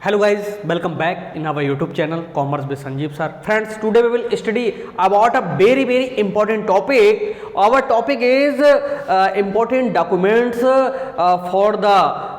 Hello guys, welcome back in our YouTube channel Commerce with Sanjeev sir. Friends, today we will study about a very important topic. Our topic is important documents for the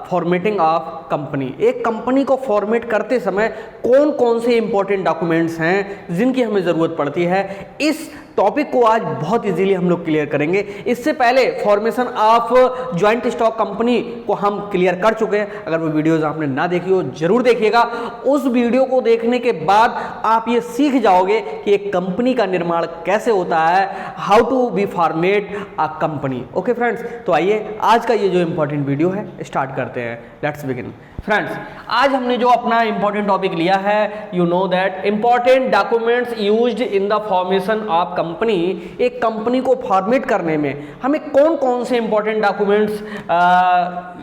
formatting of company. एक company को format करते समय कौन कौन से important documents हैं जिनकी हमें ज़रूरत पड़ती है, इस टॉपिक को आज बहुत इजीली हम लोग क्लियर करेंगे। इससे पहले formation of joint stock company को हम क्लियर कर चुके हैं। अगर वो वीडियोस आपने ना देखी हो जरूर देखिएगा। उस वीडियो को देखने के बाद आप ये सीख जाओगे कि एक कंपनी का निर्माण कैसे होता है, how to be format a company. Okay friends, तो आइए आज का ये जो इंपॉर्टेंट वीडियो है स्टार्ट करते हैं। Let's begin. फ्रेंड्स, आज हमने जो अपना इंपॉर्टेंट टॉपिक लिया है, you know that important documents used in the formation of company. एक कंपनी को फॉर्मेट करने में हमें कौन कौन से इंपॉर्टेंट डॉक्यूमेंट्स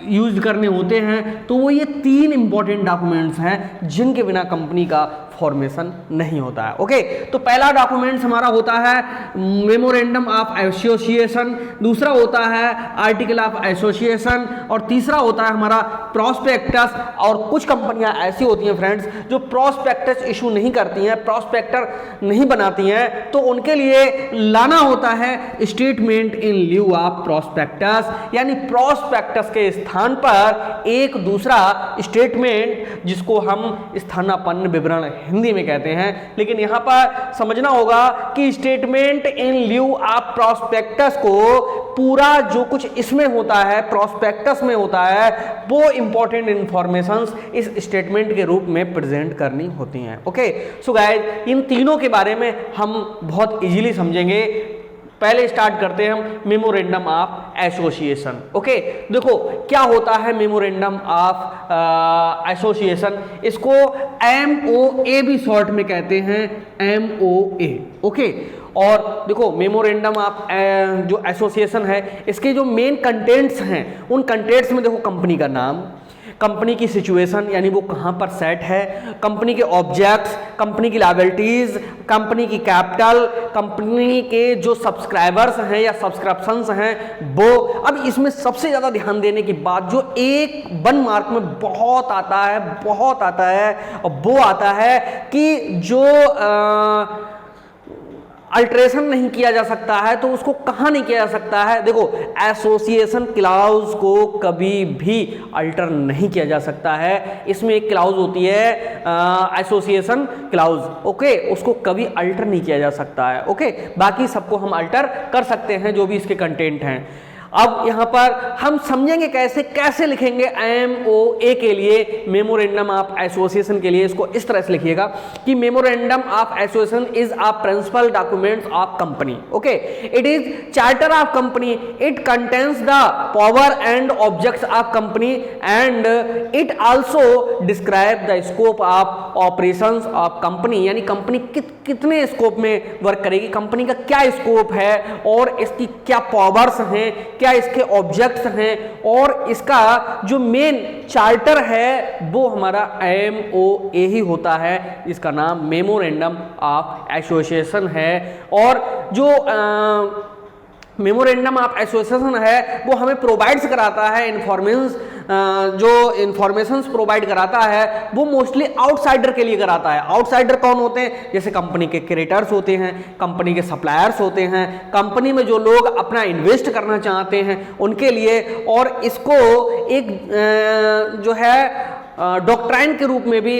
यूज करने होते हैं, तो वो ये 3 इंपॉर्टेंट डॉक्यूमेंट्स हैं जिनके बिना कंपनी का फॉर्मेशन नहीं होता है। ओके, तो पहला डॉक्यूमेंट्स हमारा होता है मेमोरेंडम ऑफ एसोसिएशन, दूसरा होता है आर्टिकल ऑफ एसोसिएशन और तीसरा होता है हमारा प्रॉस्पेक्टस। और कुछ कंपनियां ऐसी होती हैं फ्रेंड्स जो प्रॉस्पेक्टस इशू नहीं करती हैं, प्रॉस्पेक्टर नहीं बनाती हैं, तो उनके लिए लाना होता है statement in lieu of prospectus, यानी प्रॉस्पेक्टस के स्थान पर एक दूसरा स्टेटमेंट जिसको हम स्थानापन्न विवरण हिंदी में कहते हैं। लेकिन यहां पर समझना होगा कि statement in lieu of prospectus को पूरा जो कुछ इसमें होता है, प्रॉस्पेक्टस में होता है, वो इंपॉर्टेंट इंफॉर्मेशंस इस स्टेटमेंट के रूप में प्रेजेंट करनी होती हैं। ओके, सो गाइस, इन तीनों के बारे में हम बहुत इजीली समझेंगे। पहले स्टार्ट करते हैं हम मेमोरेंडम ऑफ एसोसिएशन। ओके, देखो क्या होता है मेमोरेंडम ऑफ एसोसिएशन। इसको MOA भी शॉर्ट में कहते हैं, MOA। ओके, और देखो मेमोरेंडम ऑफ जो एसोसिएशन है, इसके जो मेन कंटेंट्स हैं, उन कंटेंट्स में देखो कंपनी का नाम, कंपनी की सिचुएशन यानी वो कहाँ पर सेट है, कंपनी के ऑब्जेक्ट्स, कंपनी की लायबिलिटीज, कंपनी की कैपिटल, कंपनी के जो सब्सक्राइबर्स हैं या सब्सक्रिप्शंस हैं वो। अब इसमें सबसे ज़्यादा ध्यान देने की बात जो एक 1 मार्क में बहुत आता है और वो आता है कि जो अल्टरेशन नहीं किया जा सकता है, तो उसको कहाँ नहीं किया जा सकता है। देखो, एसोसिएशन क्लाउज को कभी भी अल्टर नहीं किया जा सकता है। इसमें एक क्लाउज होती है एसोसिएशन क्लाउज, ओके, उसको कभी अल्टर नहीं किया जा सकता है। ओके, बाकी सबको हम अल्टर कर सकते हैं जो भी इसके कंटेंट हैं। अब यहाँ पर हम समझेंगे कैसे लिखेंगे MOA के लिए, मेमोरेंडम ऑफ एसोसिएशन के लिए। इसको इस तरह से लिखिएगा कि memorandum of association is a principal documents of company. Okay, it is charter of company, it contains the power and objects of company and it also describe the scope of operations of company, यानी company कितने scope में work करेगी, company का क्या scope है और इसकी क्या पावर्स हैं, क्या इसके ऑब्जेक्ट्स हैं, और इसका जो मेन चार्टर है वो हमारा MOA ही होता है, इसका नाम मेमोरेंडम ऑफ एसोसिएशन है। और जो मेमोरेंडम ऑफ एसोसिएशन है वो हमें प्रोवाइड्स कराता है जो इंफॉर्मेशंस प्रोवाइड कराता है वो मोस्टली आउटसाइडर के लिए कराता है। आउटसाइडर कौन होते हैं? जैसे कंपनी के क्रेडिटर्स होते हैं, कंपनी के सप्लायर्स होते हैं, कंपनी में जो लोग अपना इन्वेस्ट करना चाहते हैं उनके लिए। और इसको एक जो है डॉक्ट्राइन के रूप में भी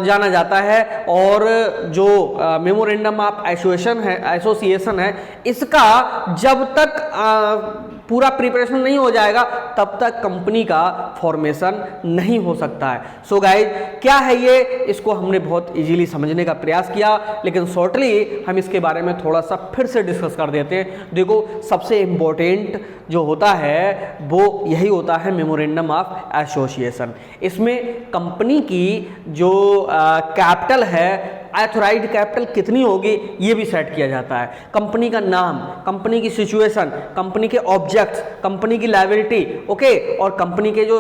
जाना जाता है। और जो मेमोरेंडम ऑफ एसोसिएशन है, इसका जब तक पूरा प्रिपरेशन नहीं हो जाएगा तब तक कंपनी का फॉर्मेशन नहीं हो सकता है। सो गाइज, क्या है ये, इसको हमने बहुत इजीली समझने का प्रयास किया, लेकिन शॉर्टली हम इसके बारे में थोड़ा सा फिर से डिस्कस कर देते हैं। देखो, सबसे इम्पोर्टेंट जो होता है वो यही होता है मेमोरेंडम ऑफ एसोसिएशन। इसमें कंपनी की जो कैपिटल है, ऑथराइज्ड कैपिटल कितनी होगी ये भी सेट किया जाता है। कंपनी का नाम, कंपनी की सिचुएशन, कंपनी के ऑब्जेक्ट्स, कंपनी की लायबिलिटी, ओके, और कंपनी के जो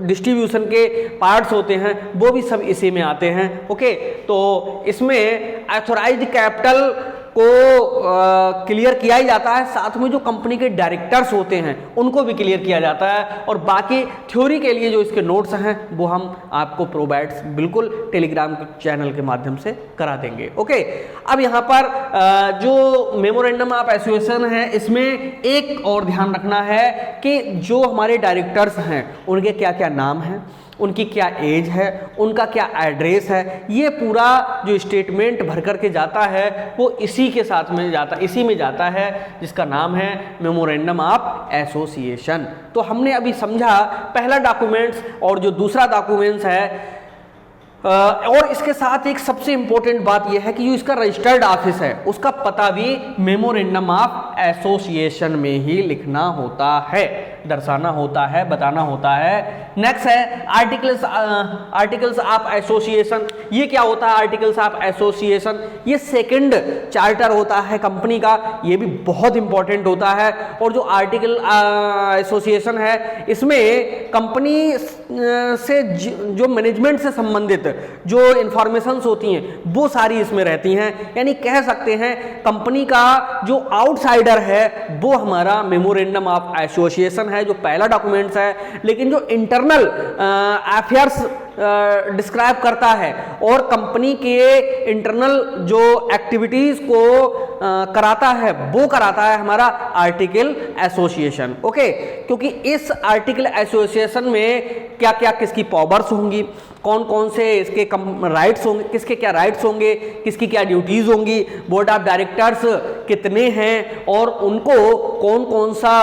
डिस्ट्रीब्यूशन के पार्ट्स होते हैं वो भी सब इसी में आते हैं। ओके, तो इसमें ऑथराइज्ड कैपिटल को क्लियर किया ही जाता है, साथ में जो कंपनी के डायरेक्टर्स होते हैं उनको भी क्लियर किया जाता है, और बाकी थ्योरी के लिए जो इसके नोट्स हैं वो हम आपको प्रोवाइड बिल्कुल टेलीग्राम के चैनल के माध्यम से करा देंगे। ओके, अब यहाँ पर जो मेमोरेंडम ऑफ एसोसिएशन है इसमें एक और ध्यान रखना है कि जो हमारे डायरेक्टर्स हैं उनके क्या क्या नाम हैं, उनकी क्या एज है, उनका क्या एड्रेस है, ये पूरा जो स्टेटमेंट भर करके जाता है वो इसी के साथ में जाता, इसी में जाता है जिसका नाम है मेमोरेंडम ऑफ एसोसिएशन। तो हमने अभी समझा पहला डॉक्यूमेंट्स और जो दूसरा डॉक्यूमेंट्स है, और इसके साथ एक सबसे इंपॉर्टेंट बात यह है कि जो इसका रजिस्टर्ड ऑफिस है उसका पता भी मेमोरेंडम ऑफ एसोसिएशन में ही लिखना होता है, दर्शाना होता है, बताना होता है। नेक्स्ट है आर्टिकल्स ऑफ एसोसिएशन। ये क्या होता है आर्टिकल्स ऑफ एसोसिएशन? ये सेकंड चार्टर होता है कंपनी का, ये भी बहुत इंपॉर्टेंट होता है। और जो आर्टिकल एसोसिएशन है इसमें कंपनी से जो मैनेजमेंट से संबंधित जो इंफॉर्मेशंस होती हैं वो सारी इसमें रहती हैं, यानी कह सकते हैं कंपनी का जो आउटसाइडर है वो हमारा मेमोरेंडम ऑफ एसोसिएशन है, जो पहला डॉक्यूमेंट्स है। लेकिन जो इंटरनल अफेयर्स डिस्क्राइब करता है और कंपनी के इंटरनल जो एक्टिविटीज को कराता है वो कराता है हमारा आर्टिकल एसोसिएशन। ओके, क्योंकि इस आर्टिकल एसोसिएशन में क्या क्या किसकी पावर्स होंगी, कौन कौन से इसके राइट्स होंगे, किसके क्या राइट्स होंगे, किसकी क्या ड्यूटीज होंगी, बोर्ड ऑफ डायरेक्टर्स कितने हैं और उनको कौन कौन सा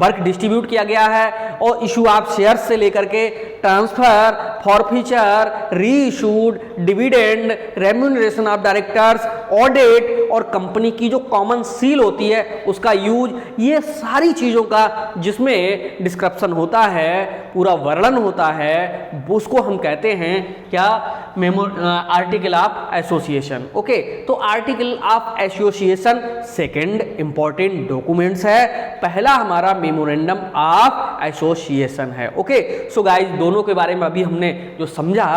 वर्क डिस्ट्रीब्यूट किया गया है, और इशू ऑफ शेयर्स से लेकर के ट्रांसफर, फॉरफीचर, री issued, dividend, remuneration of directors, audit और कंपनी की जो कॉमन सील होती है उसका यूज, ये सारी चीजों का जिसमें डिस्क्रिप्शन होता है, पूरा वर्णन होता है, उसको हम कहते हैं क्या? Article of association. ओके, तो article of association second important documents है, पहला हमारा मेमोरेंडम ऑफ एसोसिएशन है। ओके, सो गाइस दोनों के बारे में अभी हमने जो समझा,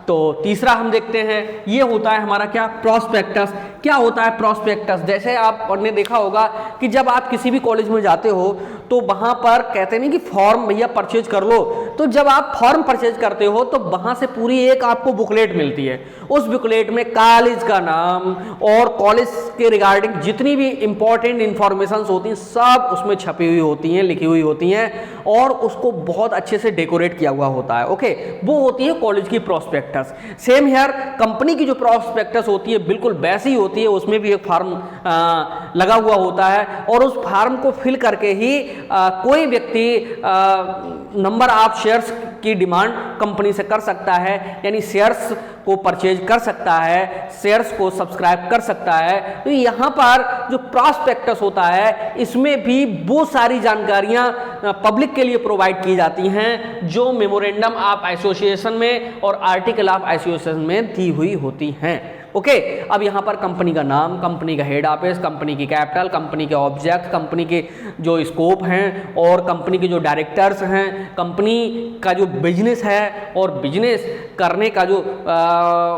तो तीसरा हम देखते हैं, ये होता है हमारा क्या? प्रोस्पेक्टस। क्या होता है प्रोस्पेक्टस? जैसे आपने देखा होगा कि जब आप किसी भी कॉलेज में जाते हो तो वहां पर कहते नहीं कि फॉर्म भैया परचेज कर लो, तो जब आप फॉर्म परचेज करते हो तो वहां से पूरी एक आपको बुकलेट मिलती है। उस बुकलेट में कॉलेज का नाम और कॉलेज के रिगार्डिंग जितनी भी इंपॉर्टेंट इंफॉर्मेशन होती हैं सब उसमें छपी हुई होती हैं, लिखी हुई होती हैं, और उसको बहुत अच्छे से डेकोरेट किया हुआ होता है। ओके, वो होती है कॉलेज की प्रोस्पेक्टस। सेम हियर कंपनी की जो प्रोस्पेक्टस होती है बिल्कुल वैसी होती है, उसमें भी एक फॉर्म लगा हुआ होता है, और उस फॉर्म को फिल करके ही कोई व्यक्ति नंबर ऑफ शेयर्स की डिमांड कंपनी से कर सकता है, यानी शेयर्स को परचेज कर सकता है, शेयर्स को सब्सक्राइब कर सकता है। तो यहाँ पर जो प्रॉस्पेक्टस होता है इसमें भी वो सारी जानकारियां पब्लिक के लिए प्रोवाइड की जाती हैं जो मेमोरेंडम ऑफ एसोसिएशन में और आर्टिकल ऑफ एसोसिएशन में दी हुई होती हैं। ओके, अब यहाँ पर कंपनी का नाम, कंपनी का हेड ऑफिस, कंपनी की कैपिटल, कंपनी के ऑब्जेक्ट, कंपनी के जो स्कोप हैं और कंपनी के जो डायरेक्टर्स हैं, कंपनी का जो बिजनेस है और बिजनेस करने का जो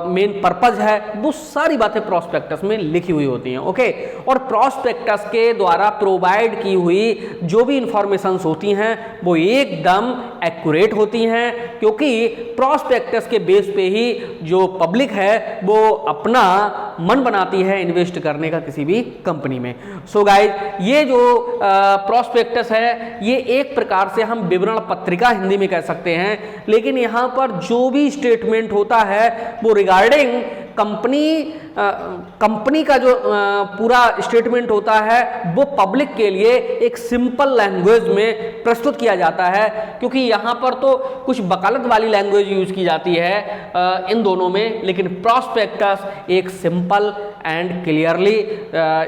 मेन पर्पज है, वो सारी बातें प्रोस्पेक्टस में लिखी हुई होती हैं। ओके, और प्रोस्पेक्टस के द्वारा प्रोवाइड की हुई जो भी इंफॉर्मेशंस होती हैं वो एकदम एक्यूरेट होती हैं, क्योंकि प्रोस्पेक्टस के बेस पे ही जो पब्लिक है वो अपना मन बनाती है इन्वेस्ट करने का किसी भी कंपनी में। सो गाइस, ये जो प्रोस्पेक्टस है ये एक प्रकार से हम विवरण पत्रिका हिंदी में कह सकते हैं, लेकिन यहाँ पर जो भी स्टेटमेंट होता है वो रिगार्डिंग कंपनी का जो पूरा स्टेटमेंट होता है वो पब्लिक के लिए एक सिंपल लैंग्वेज में प्रस्तुत किया जाता है, क्योंकि यहाँ पर तो कुछ वकालत वाली लैंग्वेज यूज की जाती है इन दोनों में, लेकिन प्रोस्पेक्टस एक सिंपल एंड क्लियरली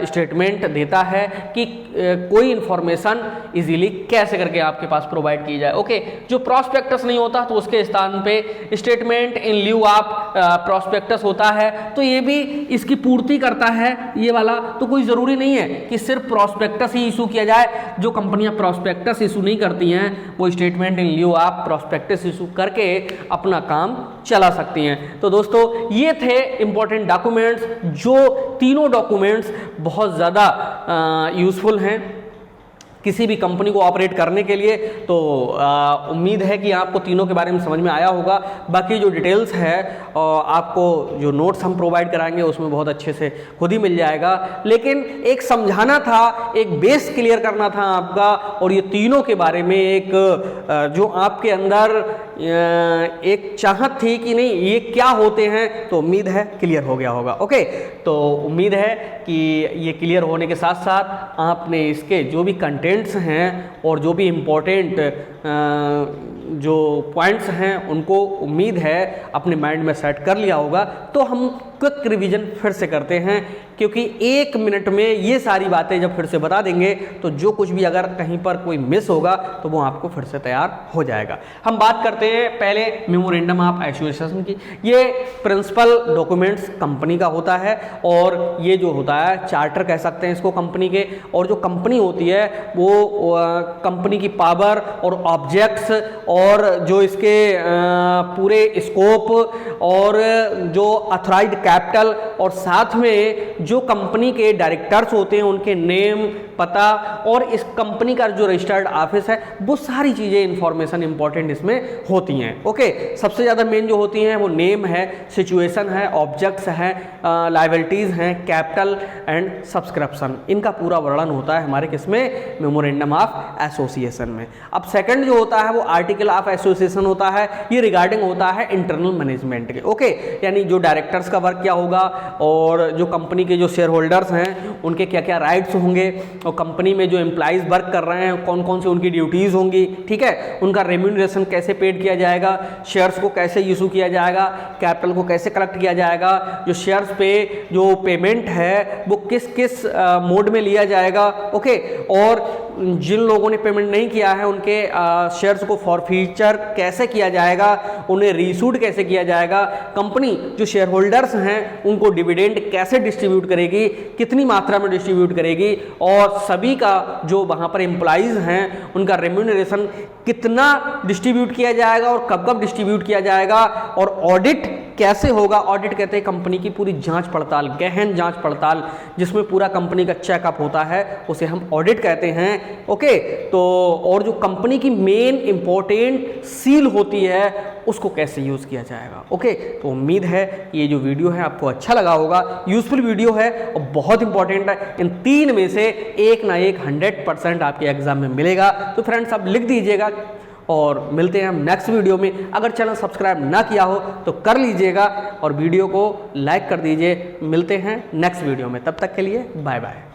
स्टेटमेंट देता है कि कोई इंफॉर्मेशन इजीली कैसे करके आपके पास प्रोवाइड की जाए। ओके, जो प्रोस्पेक्टस नहीं होता तो उसके स्थान पे statement in lieu of prospectus होता है, तो ये भी इसकी पूर्ति करता है ये वाला। तो कोई जरूरी नहीं है कि सिर्फ प्रोस्पेक्टस ही इशू किया जाए, जो कंपनियां प्रोस्पेक्टस इशू नहीं करती हैं वो statement in lieu of prospectus issue करके अपना काम चला सकती हैं। तो दोस्तों ये थे इंपॉर्टेंट डॉक्यूमेंट्स जो तीनों डॉक्यूमेंट्स बहुत ज़्यादा यूज़फुल हैं किसी भी कंपनी को ऑपरेट करने के लिए। तो उम्मीद है कि आपको तीनों के बारे में समझ में आया होगा। बाकी जो डिटेल्स है आपको जो नोट्स हम प्रोवाइड कराएंगे उसमें बहुत अच्छे से खुद ही मिल जाएगा, लेकिन एक समझाना था, एक बेस क्लियर करना था आपका, और ये तीनों के बारे में एक जो आपके अंदर एक चाहत थी कि नहीं ये क्या होते हैं, तो उम्मीद है क्लियर हो गया होगा। ओके, तो उम्मीद है कि ये क्लियर होने के साथ साथ आपने इसके जो भी कंटेंट्स हैं और जो भी इम्पोर्टेंट जो पॉइंट्स हैं उनको उम्मीद है अपने माइंड में सेट कर लिया होगा। तो हम क्विक रिवीजन फिर से करते हैं, क्योंकि 1 मिनट में ये सारी बातें जब फिर से बता देंगे तो जो कुछ भी अगर कहीं पर कोई मिस होगा तो वो आपको फिर से तैयार हो जाएगा। हम बात करते हैं पहले मेमोरेंडम ऑफ एसोसिएशन की। ये प्रिंसिपल डॉक्यूमेंट्स कंपनी का होता है, और ये जो होता है चार्टर कह सकते हैं इसको कंपनी के, और जो कंपनी होती है वो कंपनी की पावर और ऑब्जेक्ट्स और जो इसके पूरे स्कोप और जो अथॉराइज्ड कैपिटल और साथ में जो कंपनी के डायरेक्टर्स होते हैं उनके नेम, पता और इस कंपनी का जो रजिस्टर्ड ऑफिस है, वो सारी चीज़ें इंफॉर्मेशन इंपॉर्टेंट इसमें होती हैं। ओके, सबसे ज़्यादा मेन जो होती हैं वो नेम है, सिचुएशन है, ऑब्जेक्ट्स हैं, लायबिलिटीज़ हैं, कैपिटल एंड सब्सक्रिप्शन, इनका पूरा वर्णन होता है हमारे किसमें, मेमोरेंडम ऑफ एसोसिएशन में। अब सेकंड जो होता है वो आर्टिकल ऑफ एसोसिएशन होता है। ये रिगार्डिंग होता है इंटरनल मैनेजमेंट के। ओके, यानी जो डायरेक्टर्स का वर्क क्या होगा और जो कंपनी के जो शेयर होल्डर्स हैं उनके क्या क्या राइट्स होंगे, और कंपनी में जो एम्प्लॉइज वर्क कर रहे हैं कौन कौन सी उनकी ड्यूटीज़ होंगी, ठीक है, उनका रेम्यूनरेशन कैसे पेड किया जाएगा, शेयर्स को कैसे इशू किया जाएगा, कैपिटल को कैसे कलेक्ट किया जाएगा, जो शेयर्स पे जो पेमेंट है वो किस किस मोड में लिया जाएगा। ओके, और जिन लोगों ने पेमेंट नहीं किया है उनके शेयर्स को फॉरफीचर कैसे किया जाएगा, उन्हें रीइशूड कैसे किया जाएगा, कंपनी जो शेयर होल्डर्स हैं उनको डिविडेंड कैसे डिस्ट्रीब्यूट करेगी, कितनी मात्रा में डिस्ट्रीब्यूट करेगी, और सभी का जो वहाँ पर एम्प्लॉइज हैं उनका रेम्यूनरेशन कितना डिस्ट्रीब्यूट किया जाएगा और कब कब डिस्ट्रीब्यूट किया जाएगा, और ऑडिट कैसे होगा। ऑडिट कहते हैं कंपनी की पूरी जांच पड़ताल, गहन जांच पड़ताल जिसमें पूरा कंपनी का चेकअप होता है, उसे हम ऑडिट कहते हैं। ओके, तो और जो कंपनी की मेन इंपॉर्टेंट सील होती है उसको कैसे यूज़ किया जाएगा। ओके, तो उम्मीद है कि ये जो वीडियो है आपको अच्छा लगा होगा, यूजफुल वीडियो है और बहुत इंपॉर्टेंट है। इन 3 में से एक ना एक 100% आपके एग्जाम में मिलेगा। तो फ्रेंड्स आप लिख दीजिएगा और मिलते हैं हम नेक्स्ट वीडियो में। अगर चैनल सब्सक्राइब ना किया हो तो कर लीजिएगा और वीडियो को लाइक कर दीजिए। मिलते हैं नेक्स्ट वीडियो में, तब तक के लिए बाय बाय।